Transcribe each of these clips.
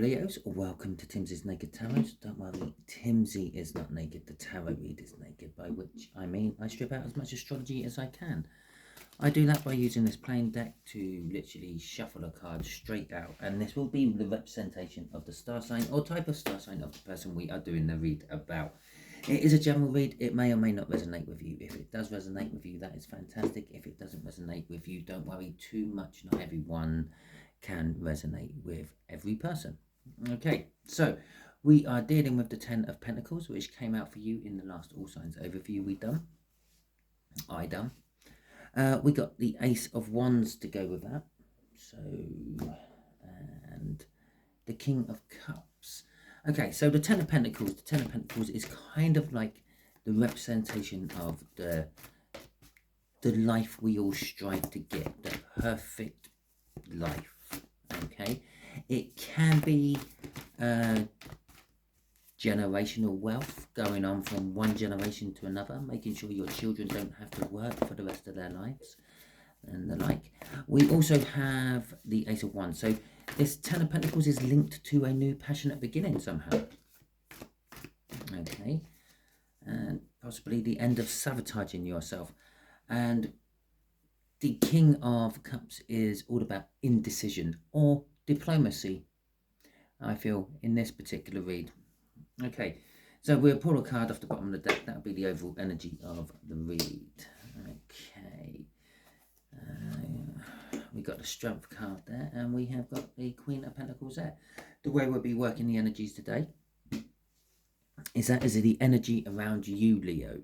Leos, welcome to Timsy's Naked Tarot. Don't worry, Timsy is not naked, the tarot read is naked, by which I mean I strip out as much astrology as I can. I do that by using this plain deck to literally shuffle a card straight out, and this will be the representation of the star sign or type of star sign of the person we are doing the read about. It is a general read. It may or may not resonate with you. If it does resonate with you, that is fantastic. If it doesn't resonate with you, don't worry too much. Not everyone can resonate with every person. Okay, so we are dealing with the Ten of Pentacles, which came out for you in the last All Signs overview I done. We got the Ace of Wands to go with that. So, and the King of Cups. Okay, so the Ten of Pentacles. The Ten of Pentacles is kind of like the representation of the life we all strive to get, the perfect life. Okay, it can be generational wealth going on from one generation to another, making sure your children don't have to work for the rest of their lives and the like. We also have the Ace of Wands. So this Ten of Pentacles is linked to a new passionate beginning somehow. Okay, and possibly the end of sabotaging yourself. And the King of Cups is all about indecision or diplomacy, I feel, in this particular read. Okay, so we'll pull a card off the bottom of the deck. That'll be the overall energy of the read. Okay, we got the Strength card there, and we have got the Queen of Pentacles there. The way we'll be working the energies today is the energy around you, Leo.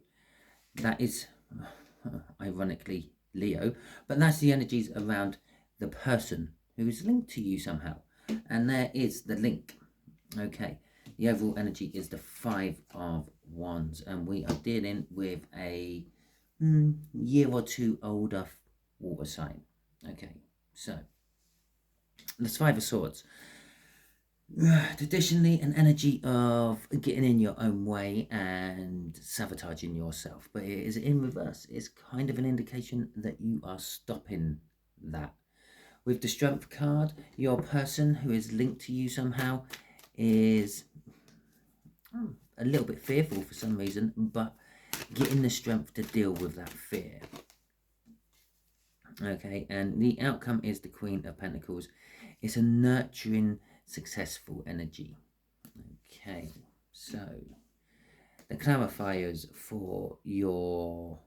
That is, ironically, Leo, but that's the energies around the person who is linked to you somehow, and there is the link. Okay, the overall energy is the Five of Wands, and we are dealing with a year or two older water sign. Okay, so the Five of Swords, traditionally an energy of getting in your own way and sabotaging yourself, but it is in reverse. It's kind of an indication that you are stopping that. With the Strength card, your person who is linked to you somehow is a little bit fearful for some reason, but getting the strength to deal with that fear. Okay, and the outcome is the Queen of Pentacles. It's a nurturing, successful energy. Okay, so the clarifiers for your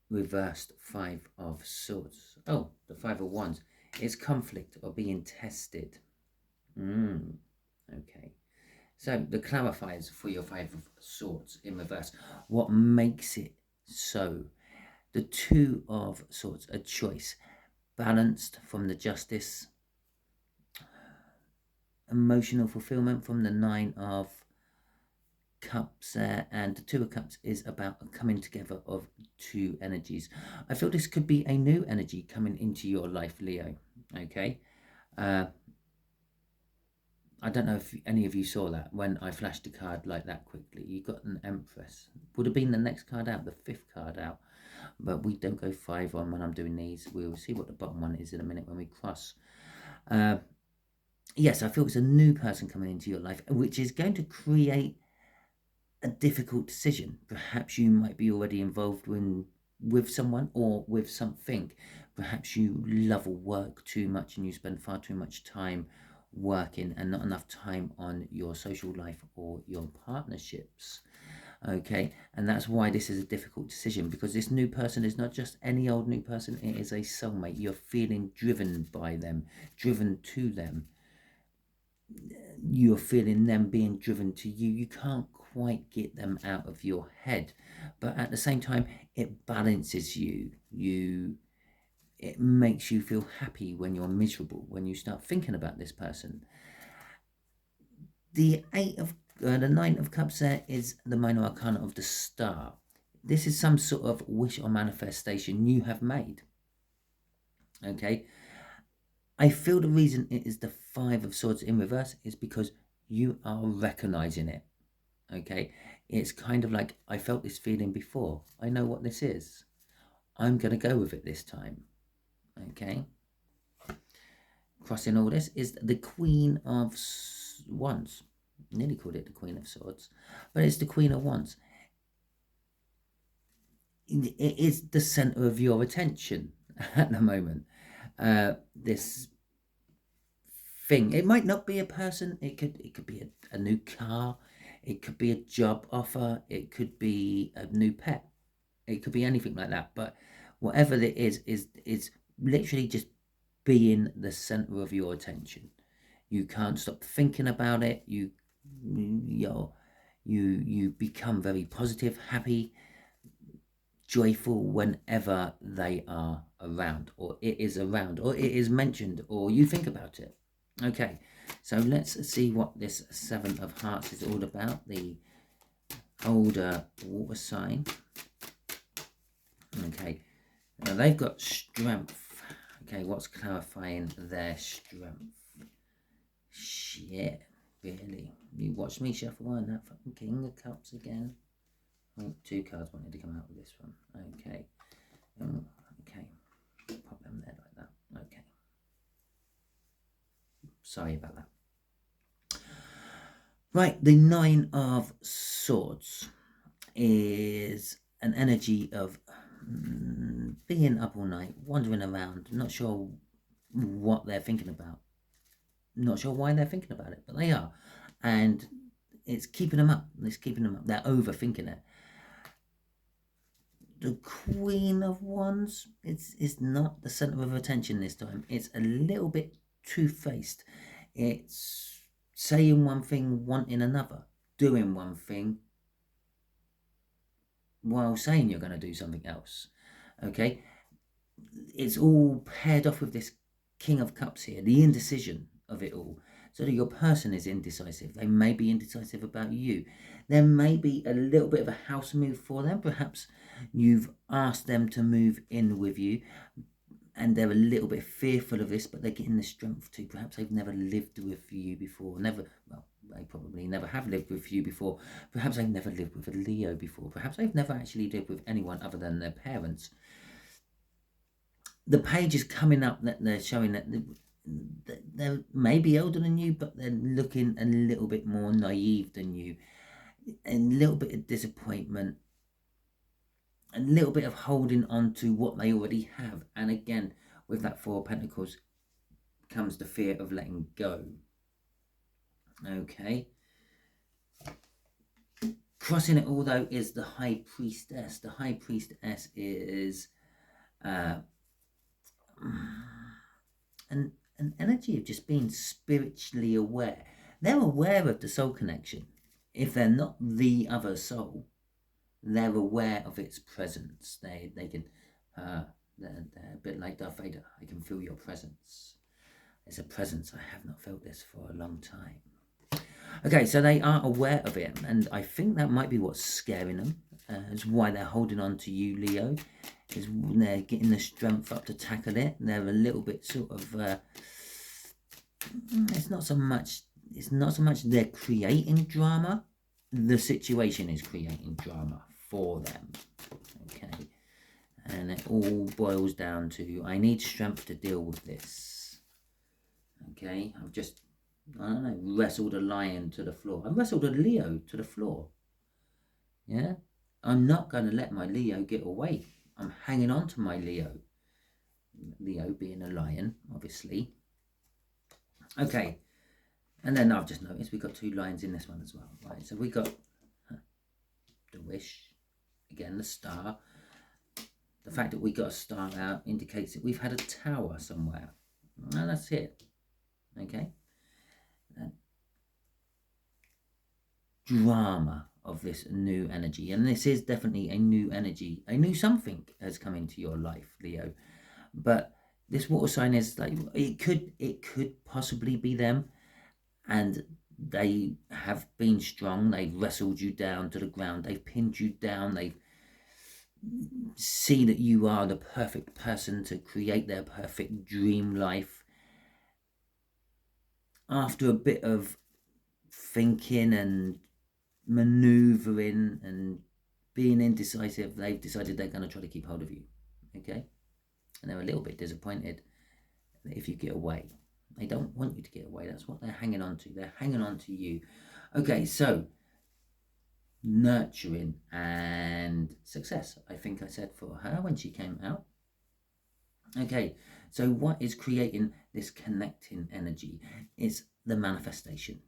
reversed Five of Swords. Oh, the Five of Wands is conflict or being tested. Okay, so the clarifiers for your Five of Swords in reverse. What makes it so? The Two of Swords, a choice, balanced from the Justice, emotional fulfillment from the Nine of Cups there, and the Two of Cups is about a coming together of two energies. I feel this could be a new energy coming into your life, Leo. Okay, I don't know if any of you saw that when I flashed the card like that quickly. You got an Empress. Would have been the next card out, the fifth card out. But we don't go 5 on when I'm doing these. We'll see what the bottom one is in a minute when we cross. Yes, I feel it's a new person coming into your life, which is going to create a difficult decision. Perhaps you might be already involved with someone or with something. Perhaps you love or work too much and you spend far too much time working and not enough time on your social life or your partnerships. Okay, and that's why this is a difficult decision, because this new person is not just any old new person. It is a soulmate. You're feeling driven by them, driven to them. You're feeling them being driven to you. You can't quite get them out of your head, but at the same time it balances you. It makes you feel happy when you're miserable, when you start thinking about this person. The Nine of Cups there is the minor arcana of the Star. This is some sort of wish or manifestation you have made. Okay, I feel the reason it is the Five of Swords in reverse is because you are recognizing it. Okay, it's kind of like, I felt this feeling before. I know what this is. I'm going to go with it this time. Okay, crossing all this is the Queen of Wands. Nearly called it the Queen of Swords, but it's the Queen of Wands. It is the center of your attention at the moment. This thing, it might not be a person. It could be a new car. It could be a job offer. It could be a new pet. It could be anything like that. But whatever it is literally just being the center of your attention. You can't stop thinking about it. You become very positive, happy, joyful whenever they are around, or it is around, or it is mentioned, or you think about it. Okay, so let's see what this Seven of Hearts is all about. The older water sign. Okay, now they've got strength. Okay, what's clarifying their strength? Shit, really? You watched me shuffle one, that fucking King of Cups again. Oh, 2 cards wanted to come out with this one. Okay. Okay. Pop them there like that. Okay. Sorry about that. Right, the Nine of Swords is an energy of being up all night, wandering around, not sure what they're thinking about. Not sure why they're thinking about it, but they are. And it's keeping them up. It's keeping them up. They're overthinking it. The Queen of Wands is not the center of attention this time. It's a little bit two-faced. It's saying one thing, wanting another, doing one thing while saying you're going to do something else. Okay, it's all paired off with this King of Cups here, the indecision of it all. So that your person is indecisive. They may be indecisive about you. There may be a little bit of a house move for them. Perhaps you've asked them to move in with you and they're a little bit fearful of this, but they're getting the strength to. Perhaps they've never lived with you before. They probably never have lived with you before. Perhaps they've never lived with a Leo before. Perhaps they've never actually lived with anyone other than their parents. The page is coming up that they're showing that they're maybe older than you, but they're looking a little bit more naive than you. A little bit of disappointment, a little bit of holding on to what they already have. And again, with that Four of Pentacles comes the fear of letting go. Okay. Crossing it all, though, is the High Priestess. The High Priestess is an energy of just being spiritually aware. They're aware of the soul connection. If they're not the other soul, they're aware of its presence. They can, they're a bit like Darth Vader. I can feel your presence. It's a presence. I have not felt this for a long time. Okay, so they are aware of it, and I think that might be what's scaring them. Is why they're holding on to you, Leo. Is they're getting the strength up to tackle it. They're a little bit sort of. It's not so much they're creating drama. The situation is creating drama for them. Okay, and it all boils down to I need strength to deal with this. Okay, I've just. I don't know, wrestled a lion to the floor. I wrestled a Leo to the floor. Yeah? I'm not going to let my Leo get away. I'm hanging on to my Leo. Leo being a lion, obviously. Okay. And then I've just noticed we've got 2 lions in this one as well. Right, so we got the wish. Again, the star. The fact that we got a star out indicates that we've had a tower somewhere. And that's it. Okay? Drama of this new energy, and this is definitely a new energy. A new something has come into your life, Leo. But this water sign is like it could possibly be them, and they have been strong. They've wrestled you down to the ground. They've pinned you down. They see that you are the perfect person to create their perfect dream life. After a bit of thinking and maneuvering and being indecisive, they've decided they're going to try to keep hold of you. Okay, and they're a little bit disappointed if you get away. They don't want you to get away. That's what they're hanging on to. They're hanging on to you. Okay, so nurturing and success, I think I said for her when she came out. Okay, so what is creating this connecting energy is the manifestation.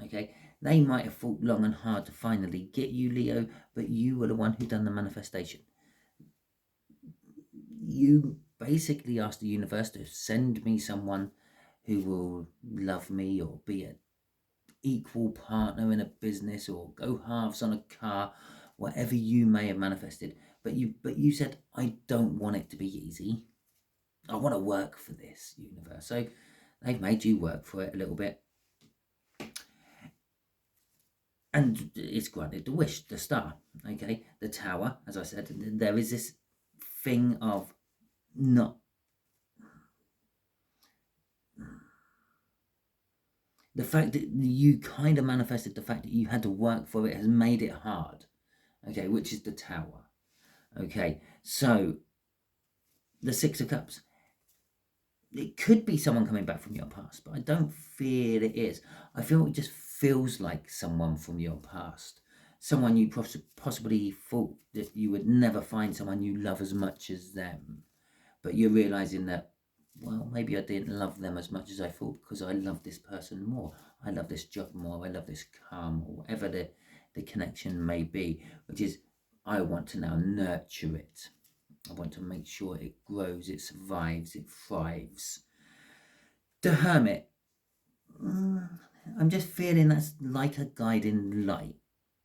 Okay, they might have fought long and hard to finally get you, Leo, but you were the one who done the manifestation. You basically asked the universe to send me someone who will love me or be an equal partner in a business or go halves on a car, whatever you may have manifested. But you said, I don't want it to be easy. I want to work for this, universe. So they've made you work for it a little bit. And it's granted the wish, the star, okay? The tower, as I said, there is this thing of not... The fact that you kind of manifested the fact that you had to work for it has made it hard, okay, which is the tower, okay? So the Six of Cups, it could be someone coming back from your past, but I don't feel it is. I feel it just feels like someone from your past, someone you possibly thought that you would never find someone you love as much as them, but you're realizing that, well, maybe I didn't love them as much as I thought because I love this person more. I love this job more. I love this car more, whatever the connection may be, which is I want to now nurture it. I want to make sure it grows, it survives, it thrives. The Hermit, I'm just feeling that's like a guiding light,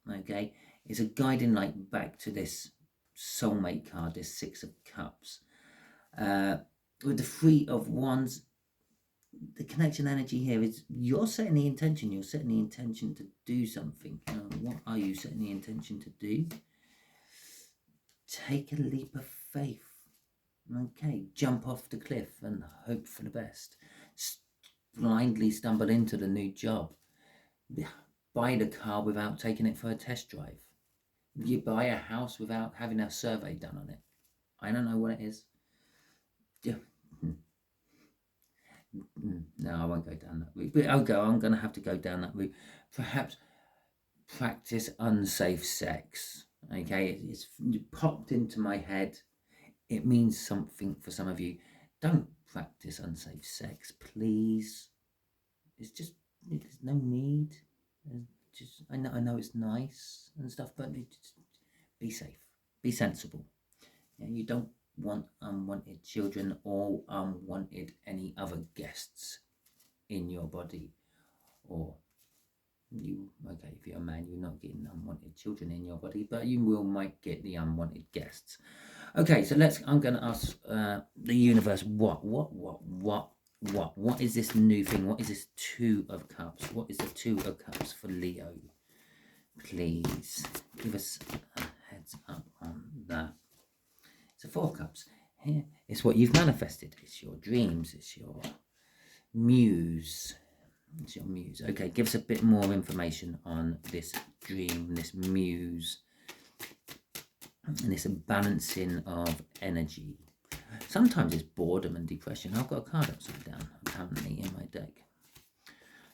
okay? It's a guiding light back to this soulmate card, this Six of Cups. With the Three of Wands, the connection energy here is you're setting the intention. You're setting the intention to do something. What are you setting the intention to do? Take a leap of faith. Okay, jump off the cliff and hope for the best. Blindly stumble into the new job. Buy the car without taking it for a test drive. You buy a house without having a survey done on it. I don't know what it is. No, I won't go down that route. But I'm going to have to go down that route. Perhaps practice unsafe sex. Okay, it's popped into my head. It means something for some of you. Don't practice unsafe sex, please. It's just, there's no need. Just, I know it's nice and stuff, but just be safe, be sensible. Yeah, you don't want unwanted children or unwanted any other guests in your body. Or you, okay, if you're a man, you're not getting unwanted children in your body, but you might get the unwanted guests. Okay, so I'm going to ask the universe, what is this new thing? What is this Two of Cups? What is the Two of Cups for Leo? Please give us a heads up on that. It's a Four of Cups. Here, it's what you've manifested. It's your dreams. It's your muse. It's your muse. Okay, give us a bit more information on this dream, this muse, and this balancing of energy. Sometimes it's boredom and depression. I've got a card upside down, apparently, in my deck.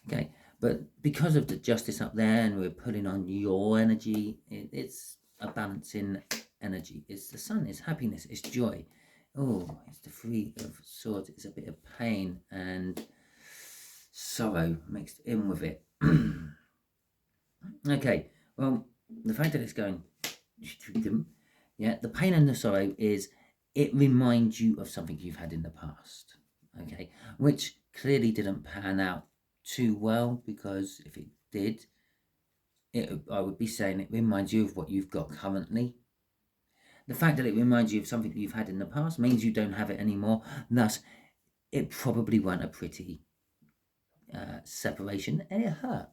Okay, but because of the Justice up there and we're pulling on your energy, it's a balancing energy. It's the Sun, it's happiness, it's joy. Oh, it's the Three of Swords. It's a bit of pain and sorrow mixed in with it. Okay, well, the fact that it's going, yeah, the pain and the sorrow is it reminds you of something you've had in the past, okay, which clearly didn't pan out too well, because if it did, I would be saying it reminds you of what you've got currently. The fact that it reminds you of something that you've had in the past means you don't have it anymore. Thus, it probably weren't a pretty separation, and it hurt.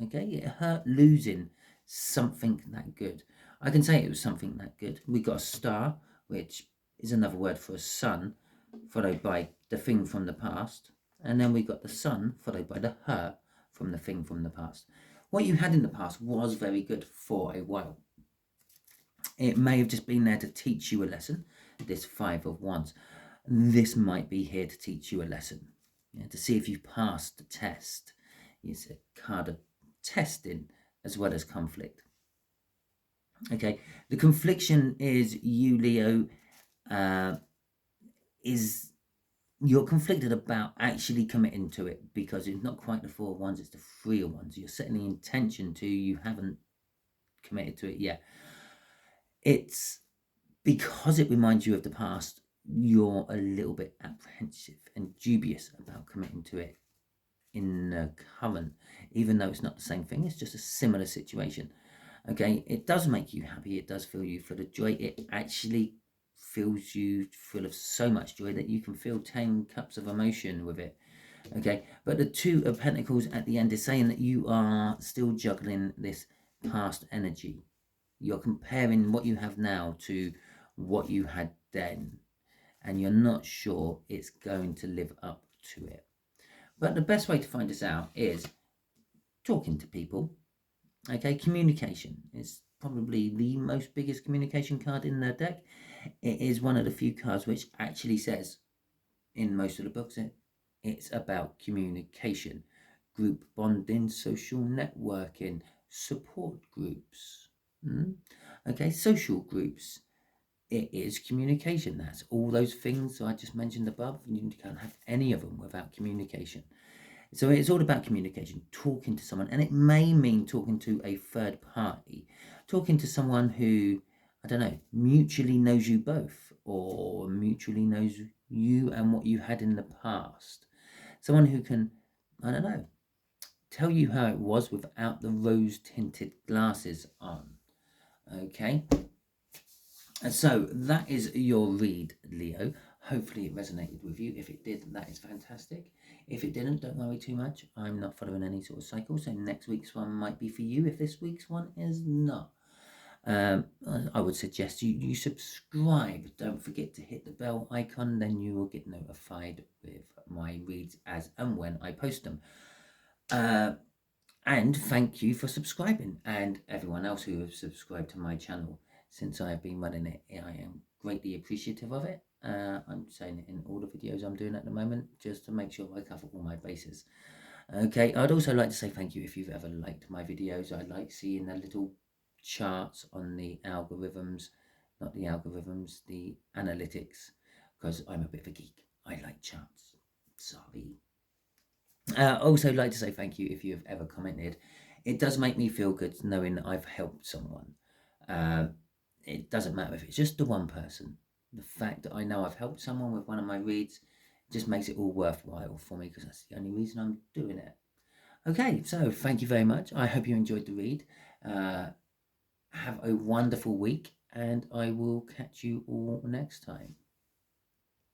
Okay, it hurt losing something that good. I can say it was something that good. We got a star, which is another word for a sun, followed by the thing from the past, and then we got the sun, followed by the hurt from the thing from the past. What you had in the past was very good for a while. It may have just been there to teach you a lesson, this Five of Wands. This might be here to teach you a lesson. to see if you've passed the test. It's a card of testing as well as conflict. Okay, the confliction is you, Leo, is you're conflicted about actually committing to it, because it's not quite the 4 of Wands, it's the 3 of Wands. You're setting the intention to, you haven't committed to it yet. It's because it reminds you of the past, you're a little bit apprehensive and dubious about committing to it in the current, even though it's not the same thing, it's just a similar situation. Okay, it does make you happy, it does fill you full of joy, it actually fills you full of so much joy that you can feel 10 cups of emotion with it. Okay, but the 2 of Pentacles at the end is saying that you are still juggling this past energy. You're comparing what you have now to what you had then, and you're not sure it's going to live up to it. But the best way to find this out is talking to people. Okay, communication is probably the most biggest communication card in the deck. It is one of the few cards which actually says, in most of the books, it's about communication, group bonding, social networking, support groups. Okay, social groups. It is communication. That's all those things I just mentioned above. You can't have any of them without communication. So it's all about communication, talking to someone, and it may mean talking to a third party, talking to someone who, I don't know, mutually knows you both, or mutually knows you and what you had in the past. Someone who can, I don't know, tell you how it was without the rose-tinted glasses on. Okay? And so that is your read, Leo. Hopefully it resonated with you. If it did, that is fantastic. If it didn't, don't worry too much. I'm not following any sort of cycle, so next week's one might be for you if this week's one is not. I would suggest you subscribe. Don't forget to hit the bell icon, then you will get notified with my reads as and when I post them. And thank you for subscribing, and everyone else who has subscribed to my channel since I have been running it. I am greatly appreciative of it. I'm saying it in all the videos I'm doing at the moment, just to make sure I cover all my bases. Okay, I'd also like to say thank you if you've ever liked my videos. I like seeing the little charts on the algorithms, not the algorithms, the analytics, because I'm a bit of a geek. I like charts. Sorry. Also like to say thank you if you've ever commented. It does make me feel good knowing that I've helped someone. It doesn't matter if it's just the one person. The fact that I know I've helped someone with one of my reads just makes it all worthwhile for me, because that's the only reason I'm doing it. Okay, so thank you very much. I hope you enjoyed the read. Have a wonderful week, and I will catch you all next time.